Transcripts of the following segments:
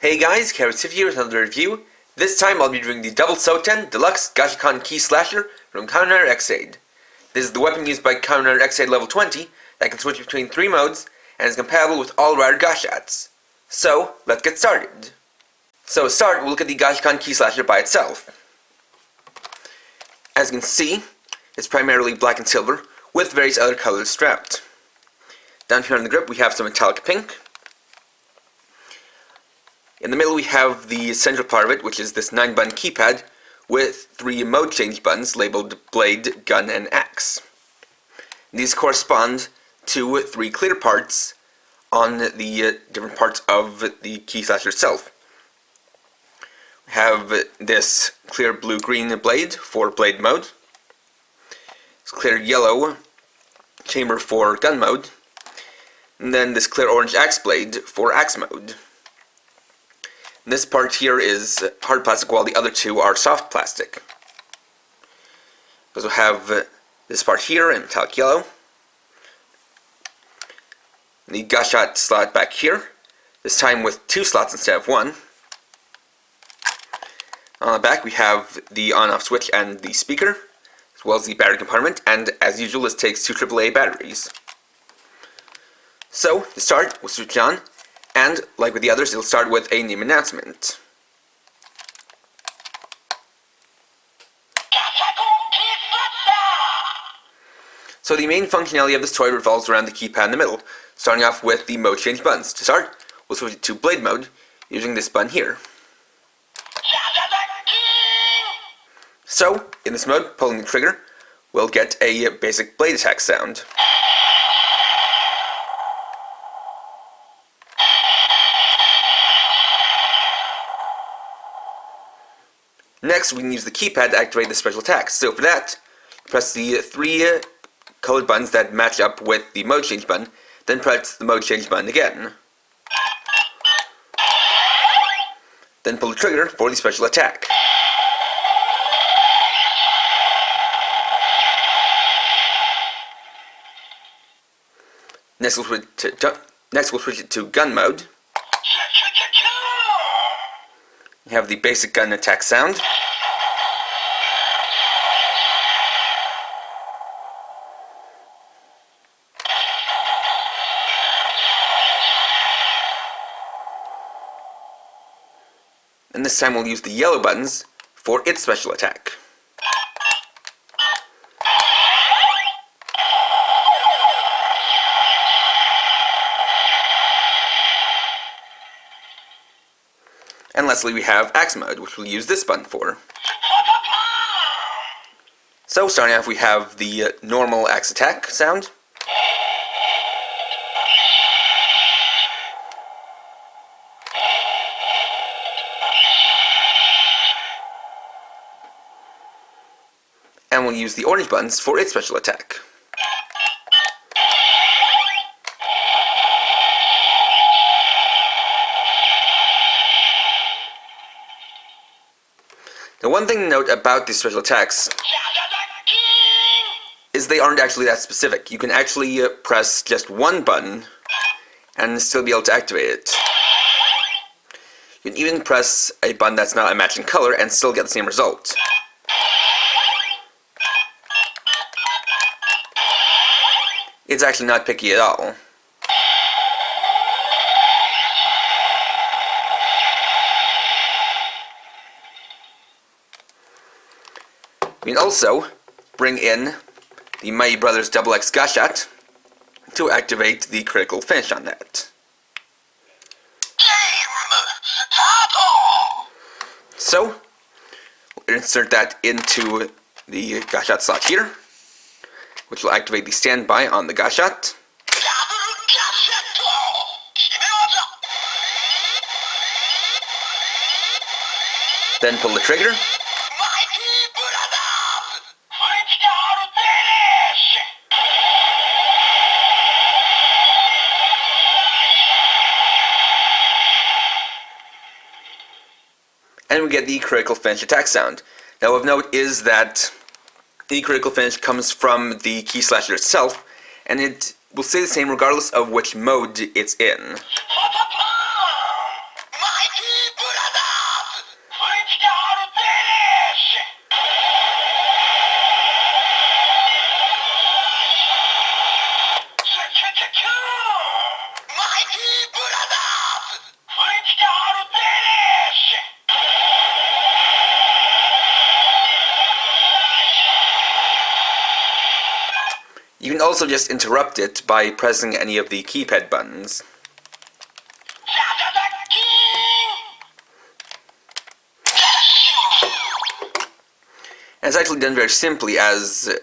Hey guys, Kamen here with another review. This time I'll be doing the Double Souten DX Gashacon Key Slasher from Kamen Rider Ex-Aid. This is the weapon used by Kamen Rider Ex-Aid level 20 that can switch between 3 modes and is compatible with all Rider Gashats. So, let's get started. So to start, we'll look at the Gashacon Key Slasher by itself. As you can see, it's primarily black and silver with various other colors strapped. Down here on the grip we have some metallic pink. In the middle we have the central part of it, which is this 9-button keypad with 3 mode change buttons labeled Blade, Gun, and Axe. These correspond to 3 clear parts on the different parts of the key slasher itself. We have this clear blue-green blade for blade mode, this clear yellow chamber for gun mode, and then this clear orange axe blade for axe mode. This part here is hard plastic while the other 2 are soft plastic. We also have this part here in metallic yellow. The Gashat slot back here, this time with 2 slots instead of 1. On the back we have the on-off switch and the speaker, as well as the battery compartment, and as usual this takes 2 AAA batteries. So, to start, we'll switch on. And, like with the others, it'll start with a name announcement. So the main functionality of this toy revolves around the keypad in the middle, starting off with the mode change buttons. To start, we'll switch it to blade mode, using this button here. So, in this mode, pulling the trigger, we'll get a basic blade attack sound. Next, we can use the keypad to activate the special attacks. So for that, press the 3 colored buttons that match up with the mode change button, then press the mode change button again. Then pull the trigger for the special attack. Next, we'll switch it to gun mode. You have the basic gun attack sound. And this time we'll use the yellow buttons for its special attack. And lastly we have axe mode, which we'll use this button for. So starting off we have the normal axe attack sound. And we'll use the orange buttons for its special attack. Now one thing to note about these special attacks is they aren't actually that specific. You can actually press just one button and still be able to activate it. You can even press a button that's not a matching color and still get the same result. It's actually not picky at all. We can also bring in the Mighty Brothers DX Gashacon to activate the critical finish on that. So, we'll insert that into the Gashat slot here, which will activate the standby on the Gashat. Then pull the trigger. And we get the critical finish attack sound. Now of note is that the critical finish comes from the key slasher itself, and it will stay the same regardless of which mode it's in. You can also just interrupt it by pressing any of the keypad buttons. And it's actually done very simply, as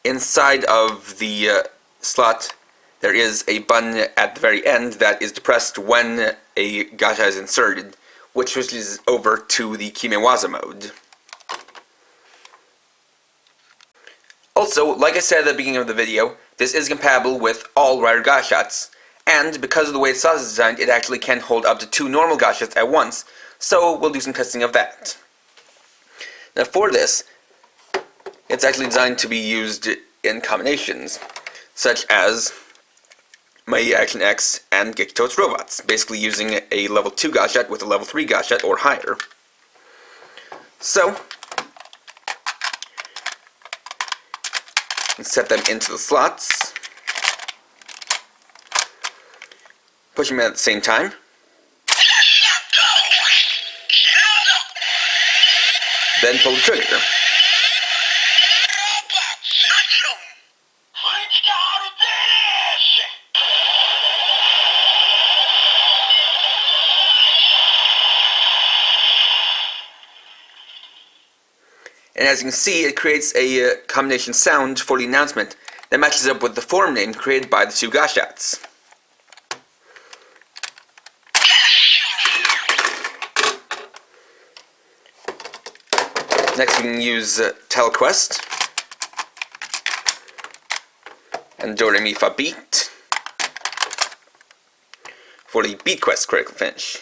inside of the slot there is a button at the very end that is depressed when a gacha is inserted, which switches over to the Kimewaza mode. Also, like I said at the beginning of the video, this is compatible with all Rider Gashats, and because of the way the slot is designed, it actually can hold up to 2 normal Gashats at once, so we'll do some testing of that. Now for this, it's actually designed to be used in combinations, such as My Action X and Gekito's robots, basically using a level 2 Gashat with a level 3 Gashat or higher. So, set them into the slots, push them in at the same time, then pull the trigger. And as you can see, it creates a combination sound for the announcement that matches up with the form name created by the 2 Gashats. Next we can use Telequest and Do Re Mi Fa Beat for the Beat Quest critical finish.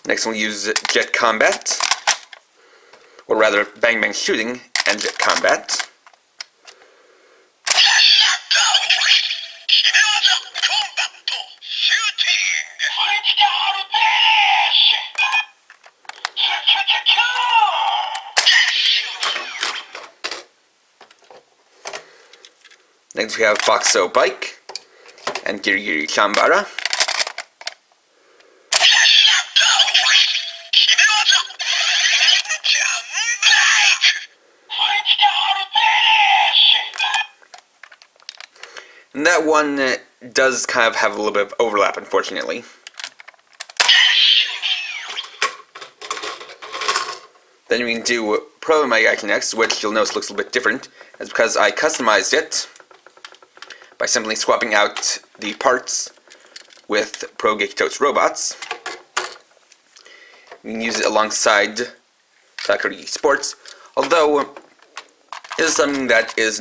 Next we'll use Jet Combat, or rather Bang Bang Shooting and Jet Combat. Next we have Boxo Bike and Giri Giri Chambara. And that one does kind of have a little bit of overlap, unfortunately. Then we can do Pro My Action X, which you'll notice looks a little bit different. That's because I customized it by simply swapping out the parts with Pro Gekito's robots. You can use it alongside Sakura Sports, although it is something that is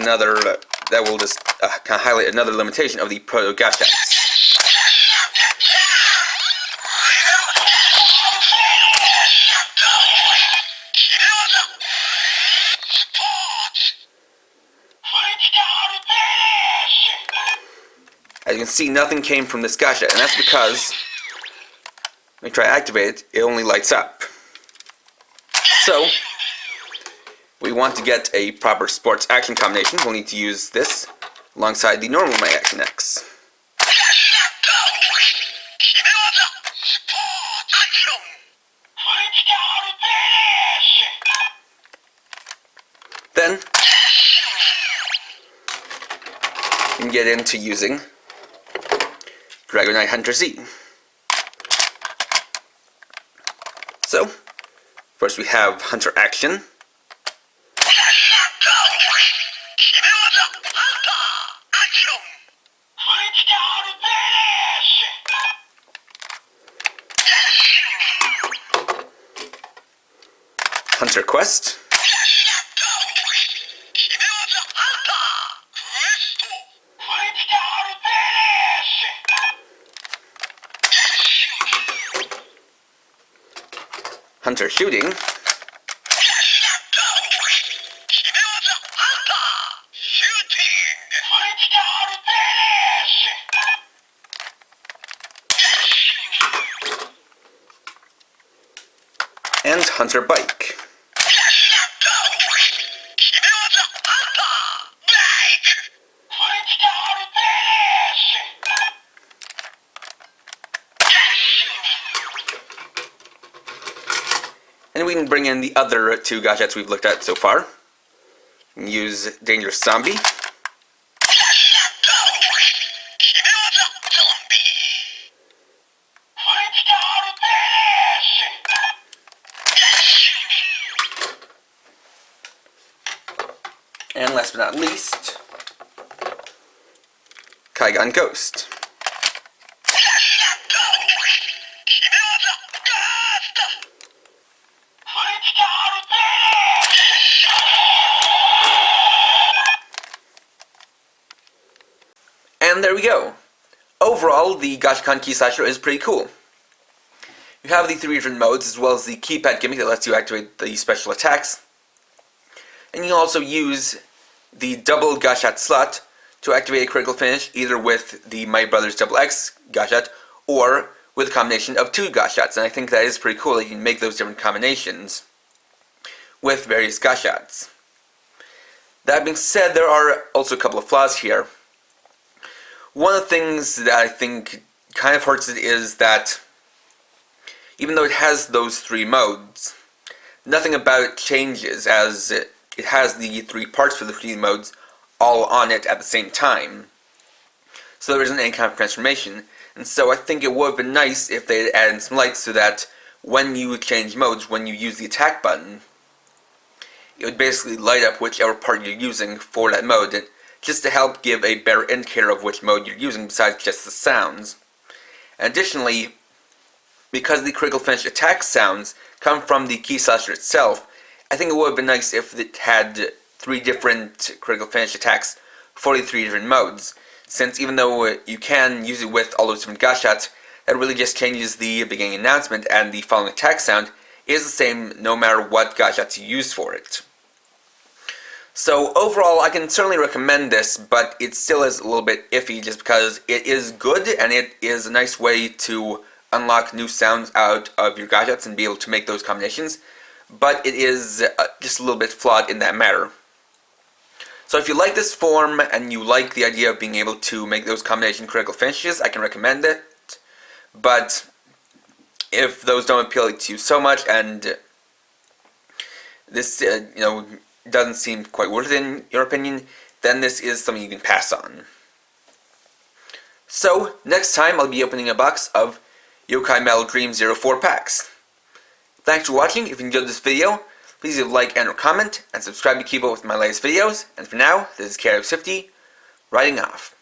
that will just kind of highlight another limitation of the Proto Gashats. As you can see, nothing came from this Gashat, and that's because when we try to activate it, it only lights up. So, we want to get a proper sports action combination. We'll need to use this alongside the normal My Action X. Then, we can get into using Dragon Knight Hunter Z. So, first we have Hunter Action. Hunter Quest. Hunter shooting. And Hunter bike. And we can bring in the other two gashats we've looked at so far. Use Dangerous Zombie. And last but not least, Kaigan Ghost. And there we go. Overall, the Gashacon Key Slasher is pretty cool. You have the three different modes, as well as the keypad gimmick that lets you activate the special attacks. And you also use the double Gashat slot to activate a critical finish, either with the My Brother's Double X Gashat, or with a combination of two Gashats. And I think that is pretty cool that you can make those different combinations with various Gashats. That being said, there are also a couple of flaws here. One of the things that I think kind of hurts it is that even though it has those three modes, nothing about it changes, as it has the three parts for the three modes all on it at the same time. So there isn't any kind of transformation. And so I think it would have been nice if they had added some lights so that when you change modes, when you use the attack button, it would basically light up whichever part you're using for that mode, and just to help give a better indicator of which mode you're using besides just the sounds. And additionally, because the critical finish attack sounds come from the Key Slasher itself, I think it would have been nice if it had three different critical finish attacks for the three different modes, since even though you can use it with all those different Gashats, that really just changes the beginning announcement, and the following attack sound is the same no matter what Gashats you use for it. So overall, I can certainly recommend this, but it still is a little bit iffy just because it is good and it is a nice way to unlock new sounds out of your Gashats and be able to make those combinations, but it is just a little bit flawed in that matter. So if you like this form and you like the idea of being able to make those combination critical finishes, I can recommend it, but if those don't appeal to you so much and this doesn't seem quite worth it in your opinion, then this is something you can pass on. So next time I'll be opening a box of Yokai Metal Dream 04 packs. Thanks for watching. If you enjoyed this video, please leave a like and or comment, and subscribe to keep up with my latest videos. And for now, this is KRX50, writing off.